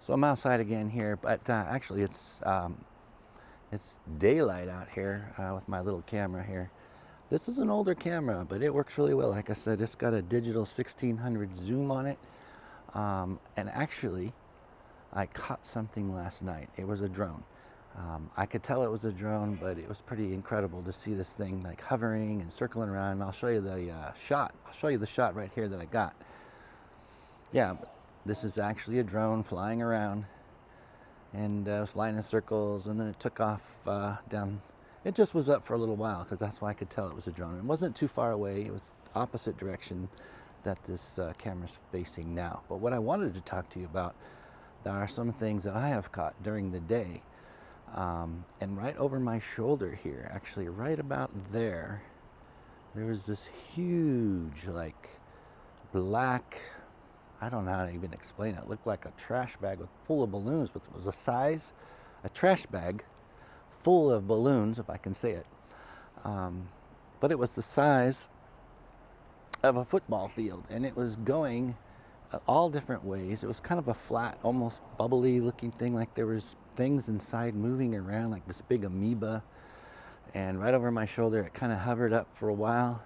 So I'm outside again here, but actually it's daylight out here with my little camera here. This is an older camera, but it works really well. Like I said, it's got a digital 1600 zoom on it. And actually, I caught something last night. It was a drone. I could tell it was a drone, but it was pretty incredible to see this thing like hovering and circling around. And I'll show you the shot. I'll show you the shot right here that I got. Yeah, but this is actually a drone flying around, and it was flying in circles, and then it took off down. It just was up for a little while because that's why I could tell it was a drone. It wasn't too far away. It was the opposite direction that this camera's facing now. But what I wanted to talk to you about, there are some things that I have caught during the day. And right over my shoulder here, actually right about there, there was this huge, like, black, I don't know how to even explain it. It looked like a trash bag full of balloons, but it was a trash bag full of balloons, if I can say it. But it was the size of a football field, and it was going all different ways. It was kind of a flat, almost bubbly looking thing, like there was things inside moving around like this big amoeba. And right over my shoulder, it kind of hovered up for a while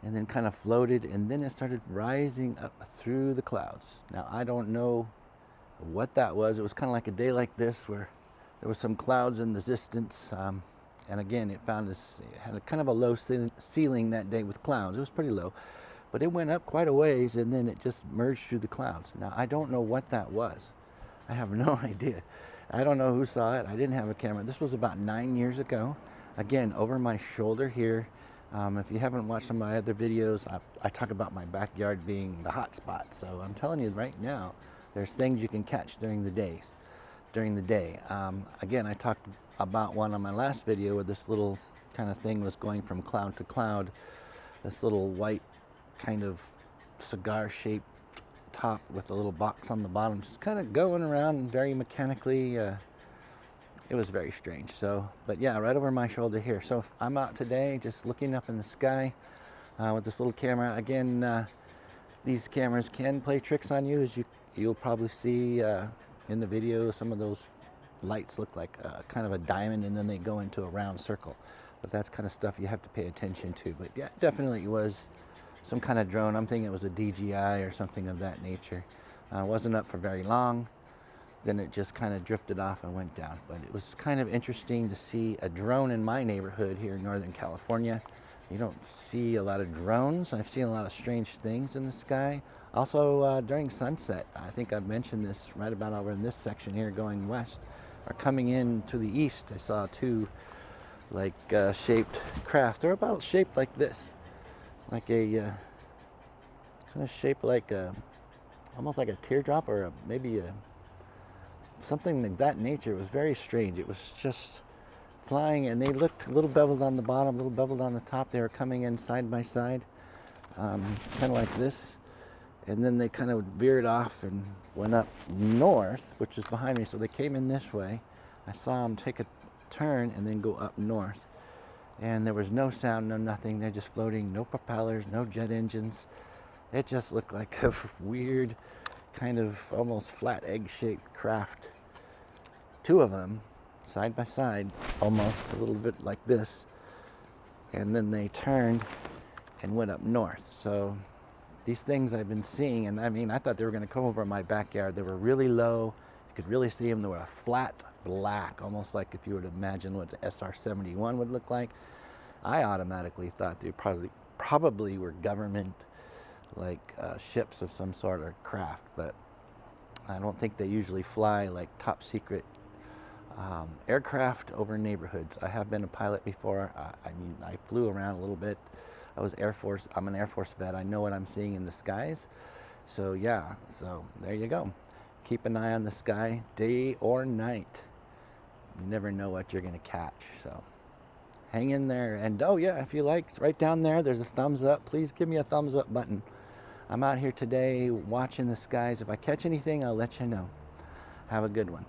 and then kind of floated, and then it started rising up through the clouds. Now, I don't know what that was. It was kind of like a day like this where there was some clouds in the distance. And again, it had a kind of a low ceiling that day with clouds. It was pretty low, but it went up quite a ways, and then it just merged through the clouds. Now, I don't know what that was. I have no idea. I don't know who saw it. I didn't have a camera. This was about 9 years ago. Again, over my shoulder here. If you haven't watched some of my other videos, I talk about my backyard being the hot spot. So I'm telling you right now, there's things you can catch during the day. Again, I talked about one on my last video where this little kind of thing was going from cloud to cloud. This little white kind of cigar-shaped top with a little box on the bottom, just kind of going around very mechanically. It was very strange. So, but yeah, right over my shoulder here. So I'm out today just looking up in the sky with this little camera. Again, these cameras can play tricks on you, as you'll probably see in the video. Some of those lights look like kind of a diamond, and then they go into a round circle. But that's kind of stuff you have to pay attention to. But yeah, definitely it was some kind of drone. I'm thinking it was a DJI or something of that nature. Wasn't up for very long. Then it just kind of drifted off and went down. But it was kind of interesting to see a drone in my neighborhood here in Northern California. You don't see a lot of drones. I've seen a lot of strange things in the sky. Also during sunset, I think I've mentioned this right about over in this section here going west, or coming in to the east. I saw two like shaped crafts. They're about shaped like this, like a kind of shaped like almost like a teardrop, or maybe something like that nature. It was very strange. It was just flying, and they looked a little beveled on the bottom, a little beveled on the top. They were coming in side by side, kind of like this, and then they kind of veered off and went up north, which is behind me. So they came in this way. I saw them take a turn and then go up north, and there was no sound, no nothing. They're just floating, no propellers, no jet engines. It just looked like a weird kind of almost flat egg-shaped craft. Two of them side by side, almost a little bit like this, and then they turned and went up north. So these things I've been seeing, and I mean, I thought they were going to come over my backyard. They were really low. You could really see them. They were a flat black, almost like if you were to imagine what the SR-71 would look like. I automatically thought they probably were government like ships of some sort of craft, but I don't think they usually fly like top secret aircraft over neighborhoods. I have been a pilot before. I flew around a little bit. I'm an Air Force vet. I know what I'm seeing in the skies. So yeah, so there you go. Keep an eye on the sky, day or night. You never know what you're gonna catch. So hang in there. And oh yeah, if you like, right down there, there's a thumbs up. Please give me a thumbs up button. I'm out here today watching the skies. If I catch anything, I'll let you know. Have a good one.